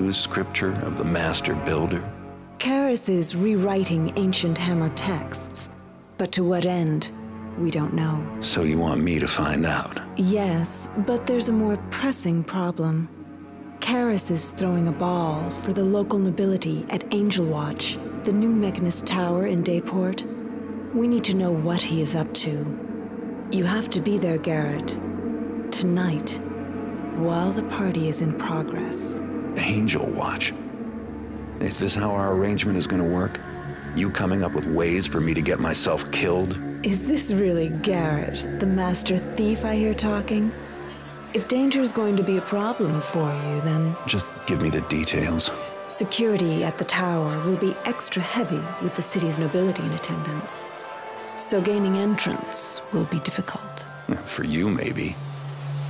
use scripture of the Master Builder? Karis is rewriting ancient hammer texts. But to what end, we don't know. So you want me to find out? Yes, but there's a more pressing problem. Karis is throwing a ball for the local nobility at Angel Watch, the new Mechanist Tower in Dayport. We need to know what he is up to. You have to be there, Garrett. Tonight, while the party is in progress. Angel Watch? Is this how our arrangement is going to work? You coming up with ways for me to get myself killed? Is this really Garrett, the master thief I hear talking? If danger is going to be a problem for you, then... Just give me the details. Security at the tower will be extra heavy with the city's nobility in attendance. So gaining entrance will be difficult. For you, maybe.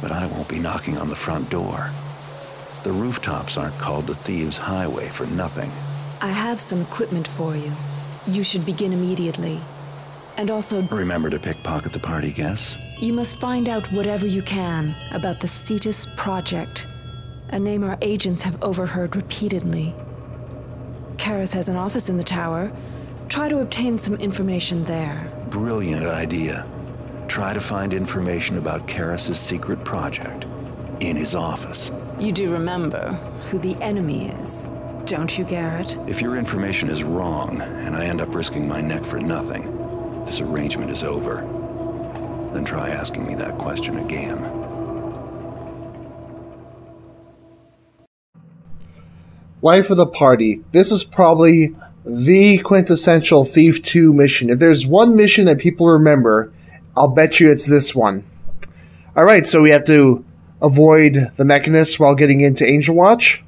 But I won't be knocking on the front door. The rooftops aren't called the Thieves' Highway for nothing. I have some equipment for you. You should begin immediately. And also... Remember to pickpocket the party guests? You must find out whatever you can about the Cetus Project, a name our agents have overheard repeatedly. Karis has an office in the tower. Try to obtain some information there. Brilliant idea. Try to find information about Karis' secret project in his office. You do remember who the enemy is, don't you, Garrett? If your information is wrong, and I end up risking my neck for nothing, this arrangement is over. Then try asking me that question again. Life of the party. This is probably the quintessential Thief 2 mission. If there's one mission that people remember, I'll bet you it's this one. Alright, so we have to avoid the Mechanists while getting into Angel Watch.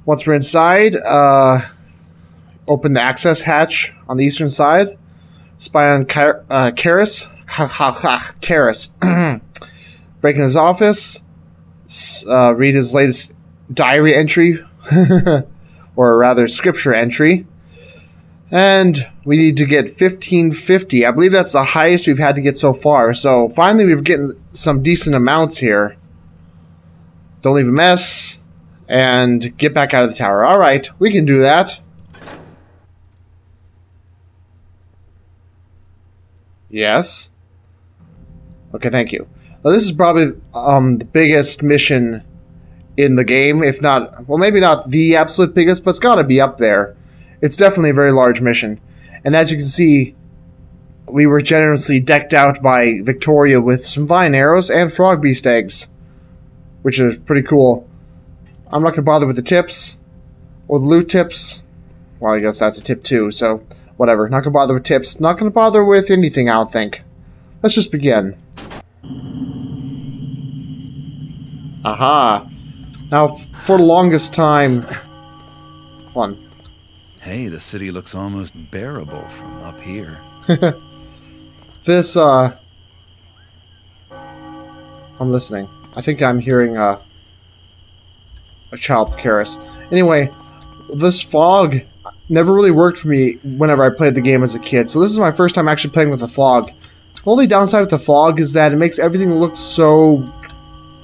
Once we're inside, open the access hatch on the eastern side. Spy on Karis. Karis. Break in his office. Read his latest diary entry. Or rather, scripture entry. And we need to get 1550. I believe that's the highest we've had to get so far. So finally we've getting some decent amounts here. Don't leave a mess. And get back out of the tower. Alright, we can do that. Yes. Okay, thank you. Now, this is probably the biggest mission in the game, if not, well, maybe not the absolute biggest, but it's got to be up there. It's definitely a very large mission. And as you can see, we were generously decked out by Victoria with some vine arrows and frog beast eggs, which is pretty cool. I'm not going to bother with the tips or the loot tips. Well, I guess that's a tip too, so whatever. Not going to bother with tips. Not going to bother with anything, I don't think. Let's just begin. Aha. Now, for the longest time... One. Hey, the city looks almost bearable from up here. This, I'm listening. I think I'm hearing, a child of Karis. Anyway, this fog never really worked for me whenever I played the game as a kid, so this is my first time actually playing with the fog. The only downside with the fog is that it makes everything look so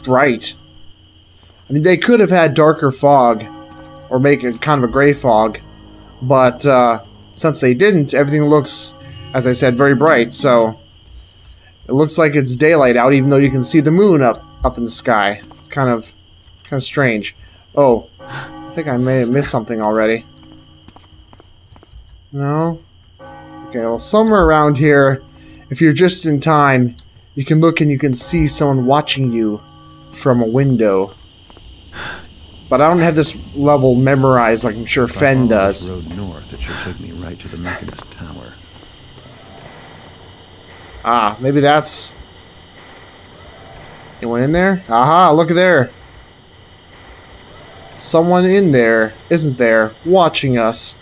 bright. I mean, they could have had darker fog, or make it kind of a gray fog, but since they didn't, everything looks, as I said, very bright, so it looks like it's daylight out, even though you can see the moon up in the sky. It's kind of strange. Oh, I think I may have missed something already. No? Okay, well, somewhere around here, if you're just in time, you can look and you can see someone watching you from a window. But I don't have this level memorized like I'm sure Fen does. Road north, it should take me right to the Mechanist Tower. Ah, maybe that's... Anyone in there? Aha, look there. Someone in there, isn't there, watching us.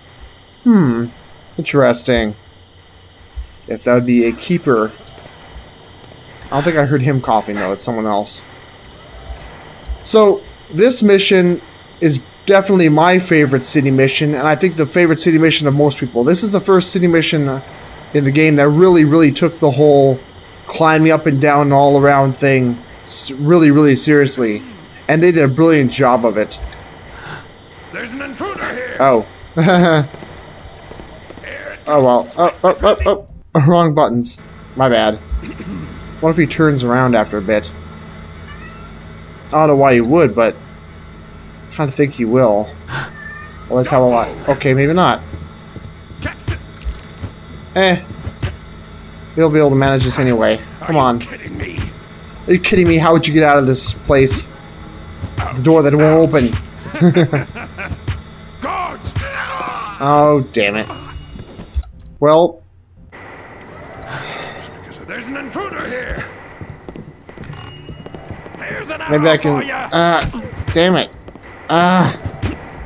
Interesting. Yes, that would be a keeper. I don't think I heard him coughing, though. It's someone else. So, this mission is definitely my favorite city mission, and I think the favorite city mission of most people. This is the first city mission in the game that really took the whole climbing up and down and all around thing really seriously. And they did a brilliant job of it. There's an intruder here. Oh. Oh well. Oh. Wrong buttons. My bad. What if he turns around after a bit? I don't know why he would, but I kind of think he will. Well, that's how a lot. Okay, maybe not. You'll be able to manage this anyway. Come on. Are you kidding me? How would you get out of this place? The door that won't open. Oh, damn it. Well. There's an intruder here. Maybe I can. Damn it.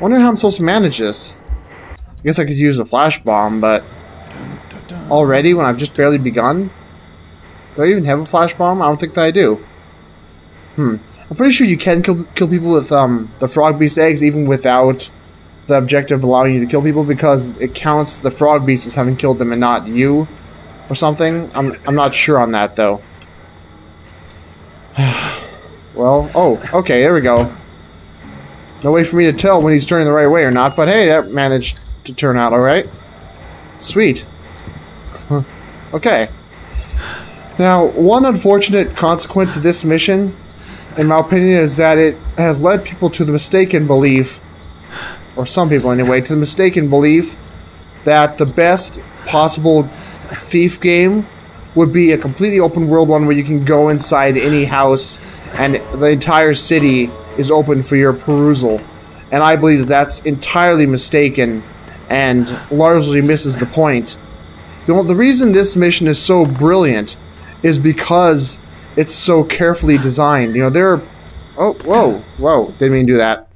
Wonder how I'm supposed to manage this. I guess I could use a flash bomb, but already when I've just barely begun? Do I even have a flash bomb? I don't think that I do. I'm pretty sure you can kill people with the frog beast eggs even without the objective allowing you to kill people, because it counts the frog beast as having killed them and not you or something. I'm not sure on that though. Well, oh, okay, there we go. No way for me to tell when he's turning the right way or not, but hey, that managed to turn out alright. Sweet. Okay. Now, one unfortunate consequence of this mission, in my opinion, is that it has led people to the mistaken belief, or some people anyway, to the mistaken belief that the best possible thief game would be a completely open world one where you can go inside any house and the entire city is open for your perusal. And I believe that that's entirely mistaken and largely misses the point. The reason this mission is so brilliant is because it's so carefully designed. You know, there are... Oh, whoa, didn't mean to do that.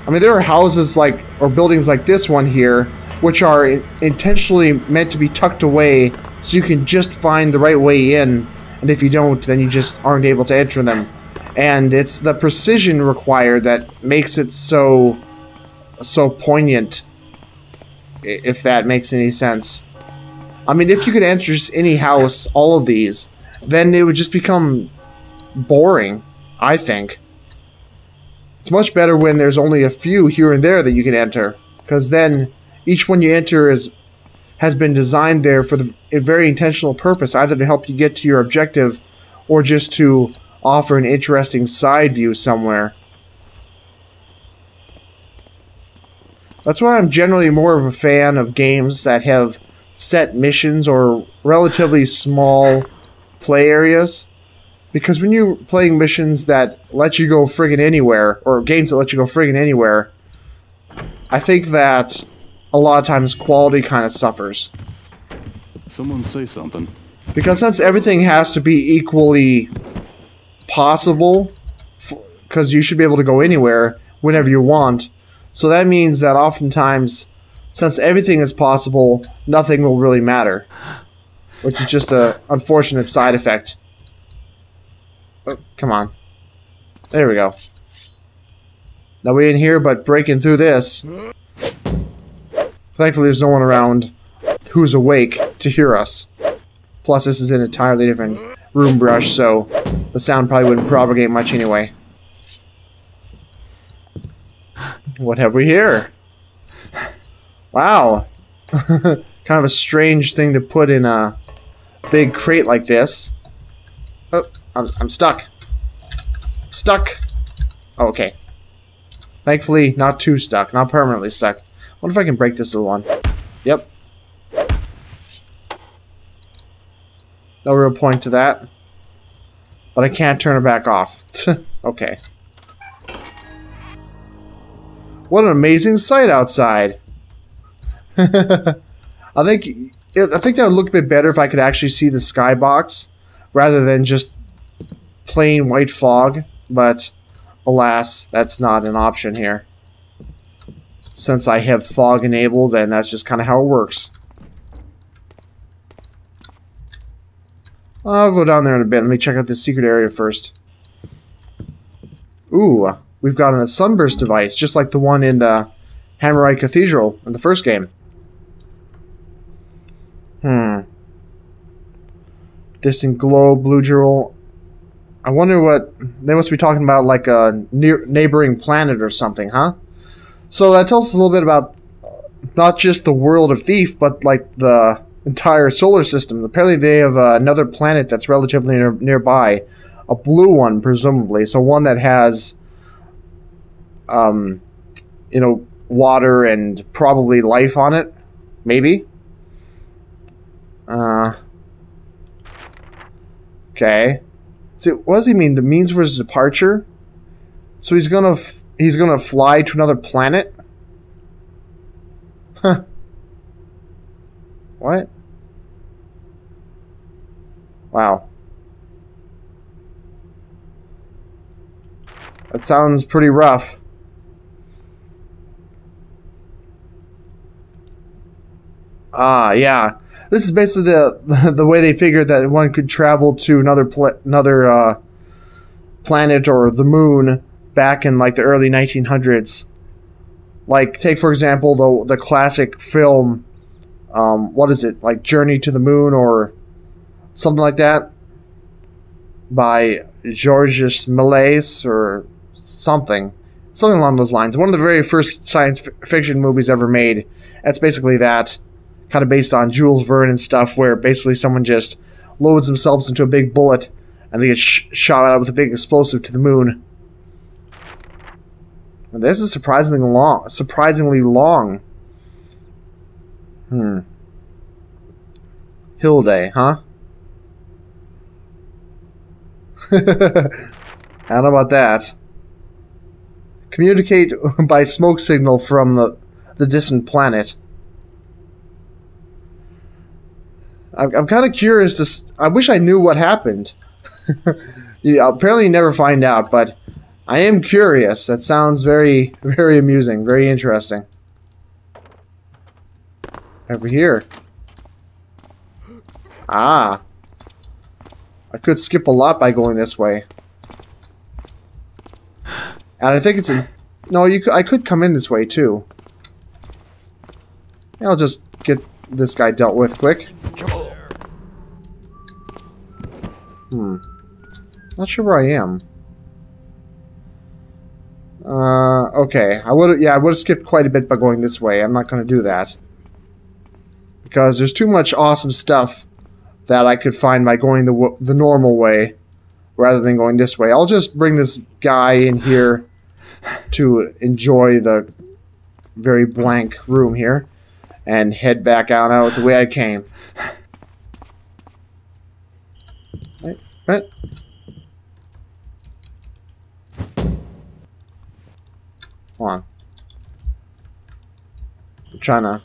I mean, there are houses like, or buildings like this one here, which are intentionally meant to be tucked away so you can just find the right way in, and if you don't, then you just aren't able to enter them. And it's the precision required that makes it so poignant, if that makes any sense. I mean, if you could enter any house, all of these, then it would just become boring, I think. It's much better when there's only a few here and there that you can enter, because then each one you enter has been designed there for a very intentional purpose, either to help you get to your objective or just to offer an interesting side view somewhere. That's why I'm generally more of a fan of games that have set missions or relatively small play areas. Because when you're playing missions that let you go friggin' anywhere, or games that let you go friggin' anywhere, I think that a lot of times quality kind of suffers. Someone say something. Because since everything has to be equally possible, because you should be able to go anywhere whenever you want, so that means that oftentimes, since everything is possible, nothing will really matter. Which is just an unfortunate side effect. Oh, come on. There we go. Now we in here, but breaking through this. Thankfully there's no one around who's awake to hear us. Plus this is an entirely different room brush, so the sound probably wouldn't propagate much anyway. What have we here? Wow. Kind of a strange thing to put in a big crate like this. Oh, I'm stuck. Stuck. Oh, okay. Thankfully, not too stuck. Not permanently stuck. Wonder if I can break this little one. Yep. No real point to that. But I can't turn it back off. Okay. What an amazing sight outside. I think that would look a bit better if I could actually see the skybox rather than just plain white fog, but alas, that's not an option here. Since I have fog enabled, and that's just kind of how it works. I'll go down there in a bit. Let me check out this secret area first. Ooh, we've got a sunburst device, just like the one in the Hammerite Cathedral in the first game. Distant glow, blue jewel. I wonder what... They must be talking about like a neighboring planet or something, huh? So that tells us a little bit about not just the world of Thief, but like the entire solar system. Apparently they have another planet that's relatively nearby. A blue one, presumably. So one that has, you know, water and probably life on it. Maybe. Okay. So what does he mean? The means for his departure? So he's gonna fly to another planet? Huh. What? Wow. That sounds pretty rough. Ah, yeah. This is basically the way they figured that one could travel to another planet or the moon back in like the early 1900s. Like, take for example the classic film, what is it, like Journey to the Moon or something like that, by Georges Méliès or something along those lines. One of the very first science fiction movies ever made. That's basically that, kind of based on Jules Verne and stuff, where basically someone just loads themselves into a big bullet and they get shot out with a big explosive to the moon. And this is surprisingly long. Hill Day, huh? I don't know about that. Communicate by smoke signal from the distant planet. I'm kind of curious I wish I knew what happened. Yeah, apparently you never find out, but I am curious. That sounds very, very amusing, very interesting. Over here. Ah. I could skip a lot by going this way. And I think it's in... No, I could come in this way, too. I'll just get this guy dealt with quick. Not sure where I am. Okay. I would have skipped quite a bit by going this way. I'm not going to do that. Because there's too much awesome stuff that I could find by going the normal way rather than going this way. I'll just bring this guy in here to enjoy the very blank room here and head back out the way I came. Right. Hold on. I'm trying to...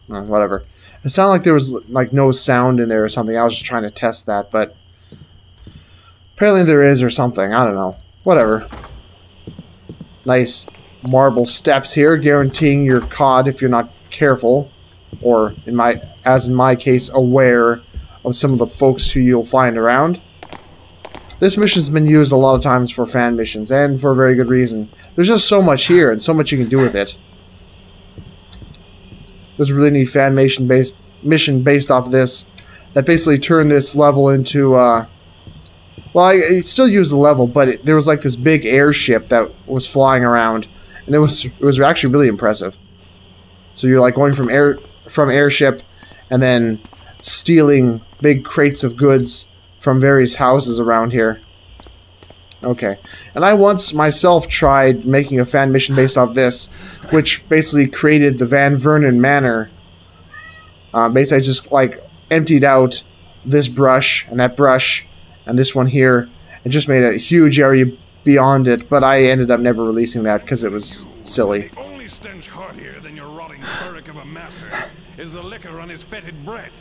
whatever. It sounded like there was like no sound in there or something. I was just trying to test that, but... apparently there is or something. I don't know. Whatever. Nice marble steps here, guaranteeing you're caught if you're not careful. Or, as in my case, aware of some of the folks who you'll find around. This mission's been used a lot of times for fan missions, and for a very good reason. There's just so much here, and so much you can do with it. There's a really neat fan mission based off of this, that basically turned this level into, well, I still use the level, but there was like this big airship that was flying around, and it was actually really impressive. So you're like going from airship, and then stealing big crates of goods from various houses around here. Okay. And I once myself tried making a fan mission based off this, which basically created the Van Vernon Manor. Basically I just like emptied out this brush and that brush and this one here and just made a huge area beyond it, but I ended up never releasing that because it was silly. The only stench heartier than your rotting burrick of a master is the liquor on his fetid breath.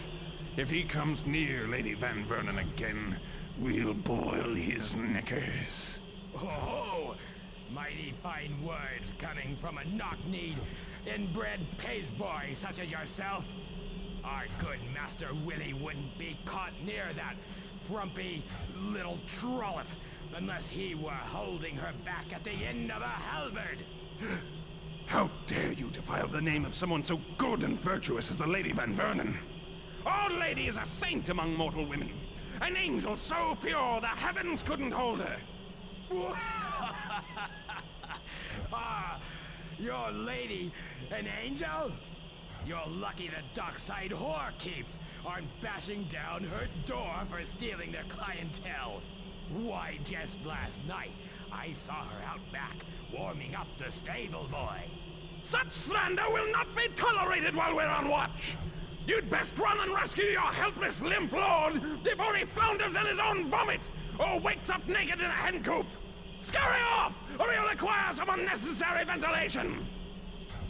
If he comes near Lady Van Vernon again, we'll boil his knickers. Oh, mighty fine words coming from a knock-kneed, inbred pageboy such as yourself. Our good Master Willie wouldn't be caught near that frumpy little trollop unless he were holding her back at the end of a halberd. How dare you defile the name of someone so good and virtuous as the Lady Van Vernon? Our lady is a saint among mortal women. An angel so pure the heavens couldn't hold her. Ah, your lady, an angel? You're lucky the dockside whore keeps aren't bashing down her door for stealing their clientele. Why, just last night, I saw her out back, warming up the stable boy. Such slander will not be tolerated while we're on watch. You'd best run and rescue your helpless limp lord before he flounders in his own vomit, or wakes up naked in a hen coop. Scurry off, or you'll require some unnecessary ventilation.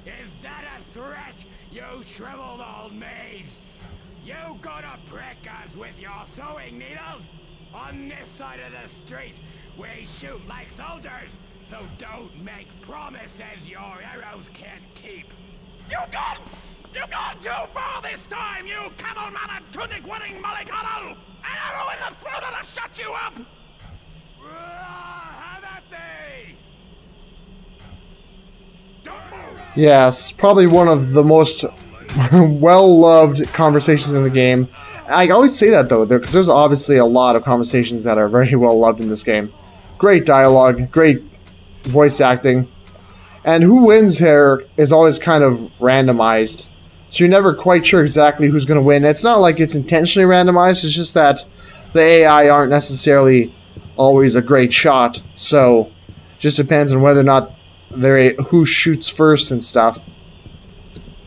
Is that a threat, you shriveled old mage? You gonna prick us with your sewing needles? On this side of the street, we shoot like soldiers, so don't make promises your arrows can't keep. You gone too far this time, you camel-mannered, tunic-wearing mollycoddle! An arrow in the throat that'll shut you up! Have at thee! Don't move! Yes, probably one of the most well-loved conversations in the game. I always say that, though, because there's obviously a lot of conversations that are very well-loved in this game. Great dialogue, great voice acting, and who wins here is always kind of randomized. So you're never quite sure exactly who's going to win. It's not like it's intentionally randomized, it's just that the AI aren't necessarily always a great shot, so it just depends on whether or not they're who shoots first and stuff.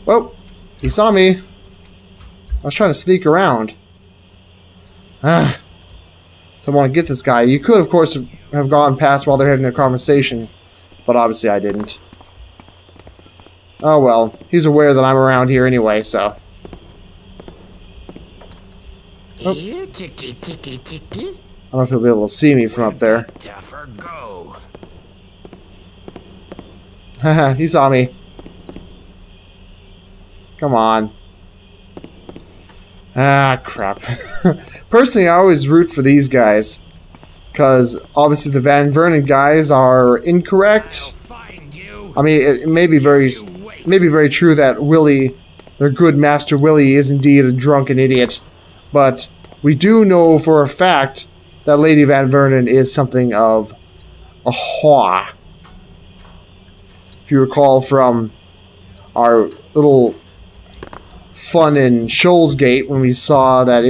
Whoa, he saw me. I was trying to sneak around. So I want to get this guy. You could, of course, have gone past while they're having their conversation, but obviously I didn't. Oh well, he's aware that I'm around here anyway, so. Oh. I don't know if he'll be able to see me from up there. Tougher go. Haha, he saw me. Come on. Ah, crap. Personally, I always root for these guys. Because, obviously, the Van Vernon guys are incorrect. I mean, it may be very true that Willie, their good Master Willie, is indeed a drunken idiot. But we do know for a fact that Lady Van Vernon is something of a whore. If you recall from our little fun in Shoalsgate when we saw that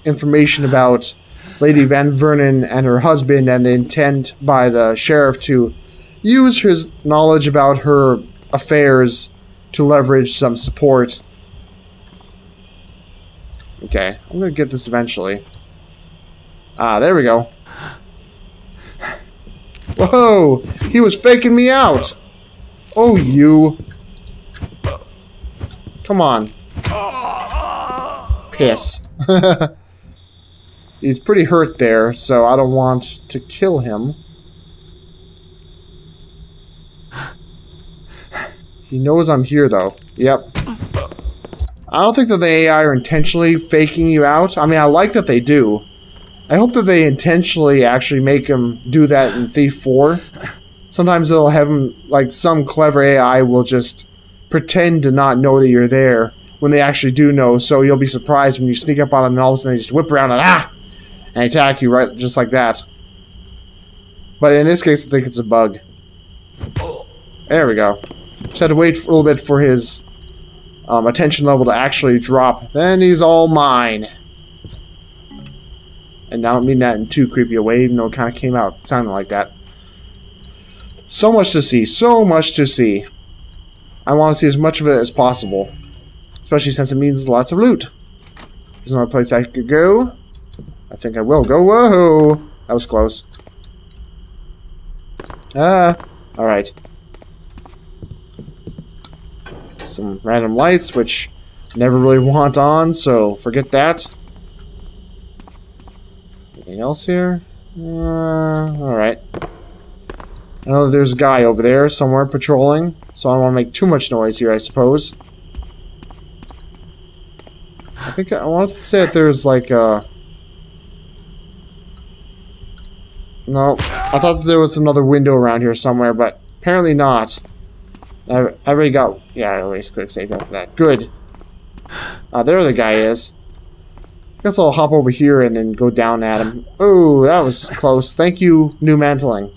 information about Lady Van Vernon and her husband and the intent by the sheriff to use his knowledge about her affairs to leverage some support. Okay, I'm gonna get this eventually. Ah, there we go. Whoa! He was faking me out! Oh, you. Come on. Piss. He's pretty hurt there, so I don't want to kill him. He knows I'm here, though. Yep. I don't think that the AI are intentionally faking you out. I mean, I like that they do. I hope that they intentionally actually make him do that in Thief 4. Sometimes they'll have him, like, some clever AI will just pretend to not know that you're there when they actually do know, so you'll be surprised when you sneak up on them and all of a sudden they just whip around and attack you right just like that. But in this case, I think it's a bug. There we go. Just had to wait for a little bit for his attention level to actually drop. Then he's all mine. And I don't mean that in too creepy a way, even though it kind of came out sounding like that. So much to see. So much to see. I want to see as much of it as possible. Especially since it means lots of loot. There's another place I could go. I think I will go. Whoa! That was close. Alright. Some random lights, which I never really want on, so forget that. Anything else here? Alright. I know that there's a guy over there somewhere patrolling, so I don't want to make too much noise here, I suppose. I think I wanted to say that there's like a... No, I thought that there was another window around here somewhere, but apparently not. I already got... Yeah, I already quick save after that. Good. There the guy is. Guess I'll hop over here and then go down at him. Oh, that was close. Thank you, New Mantling.